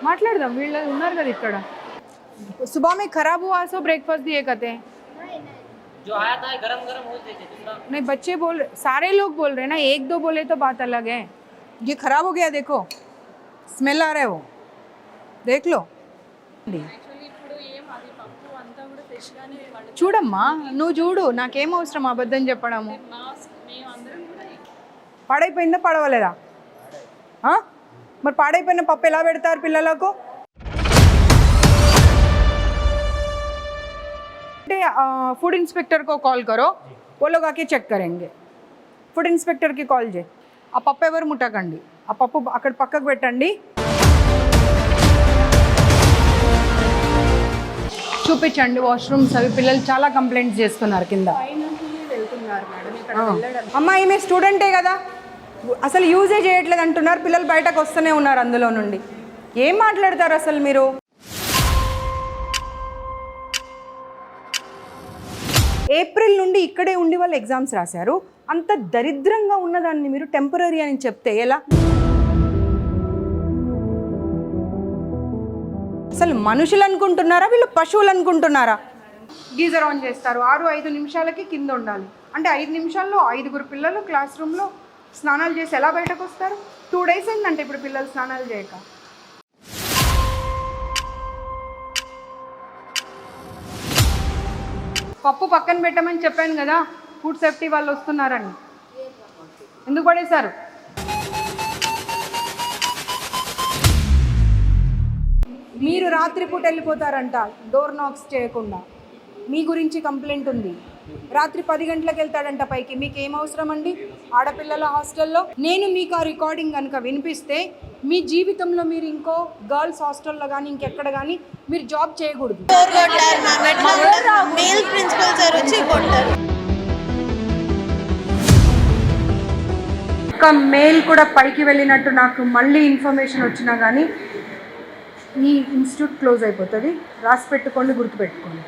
మాట్లాడదాం, వీళ్ళు ఉన్నారు కదా ఇక్కడ. सुबह में खराब हुआ सो ब्रेकफास्ट दिए कहते हैं, जो आया था गरम गरम हो देते दूसरा। नहीं बच्चे बोल रहे, सारे लोग बोल रहे हैं ना, एक दो बोले तो बात अलग है. ये खराब हो गया, देखो स्मेल आ रहा है वो, देख लो. చూడమ్మా, నువ్వు చూడు, నాకేం అవసరం అబద్ధం చెప్పడము. పాడైపోయిందా పడవలేదా? మరి పాడైపోయిన పప్పు ఎలా పెడతారు పిల్లలకు? फूड इंस्पेक्टर को कॉल करो, वो लोग आके चेक करेंगे. फूड इंस्पेक्टर की कॉल చేయి. ఆ పప్పు ఎవరు ముట్టకండి, ఆ పప్పు అక్కడ పక్కకు పెట్టండి. చూపించండి వాష్రూమ్స్ అవి. పిల్లలు చాలా కంప్లైంట్స్ చేస్తున్నారు కింద. అమ్మా ఈమె స్టూడెంటే కదా, అసలు యూజే చేయట్లేదు అంటున్నారు. పిల్లలు బయటకు వస్తూనే ఉన్నారు అందులో నుండి. ఏం మాట్లాడతారు అసలు మీరు? ఏప్రిల్ నుండి ఇక్కడే ఉండి వాళ్ళు ఎగ్జామ్స్ రాశారు. అంత దరిద్రంగా ఉన్నదాన్ని మీరు టెంపరీ అని చెప్తే ఎలా? అసలు మనుషులు అనుకుంటున్నారా, వీళ్ళు పశువులు అనుకుంటున్నారా? గీజర్ ఆన్ చేస్తారు, 6-5 నిమిషాలకి కింద ఉండాలి. అంటే 5 నిమిషాల్లో 5గురు పిల్లలు క్లాస్ రూమ్లో స్నానాలు చేసి ఎలా బయటకు వస్తారు? 2 days అయిందంటే ఇప్పుడు పిల్లలు స్నానాలు చేయక. పప్పు పక్కన పెట్టమని చెప్పాను కదా, ఫుడ్ సేఫ్టీ వాళ్ళు వస్తున్నారని. ఎందుకు పడేశారు? మీరు రాత్రిపూట వెళ్ళిపోతారంట డోర్ నాక్స్ చేయకుండా. మీ గురించి కంప్లైంట్ ఉంది. రాత్రి 10 గంటలకు వెళ్తాడంట పైకి. మీకు ఏం అవసరం అండి ఆడపిల్లల హాస్టల్లో? నేను మీకు ఆ రికార్డింగ్ కనుక వినిపిస్తే మీ జీవితంలో మీరు ఇంకో గర్ల్స్ హాస్టల్లో కానీ ఇంకెక్కడ కానీ మీరు జాబ్ చేయకూడదు. ఒక మెయిల్ కూడా పైకి వెళ్ళినట్టు నాకు మళ్ళీ ఇన్ఫర్మేషన్ వచ్చినా కానీ ఈ ఇన్స్టిట్యూట్ క్లోజ్ అయిపోతుంది. రాసి పెట్టుకోండి, గుర్తుపెట్టుకోండి.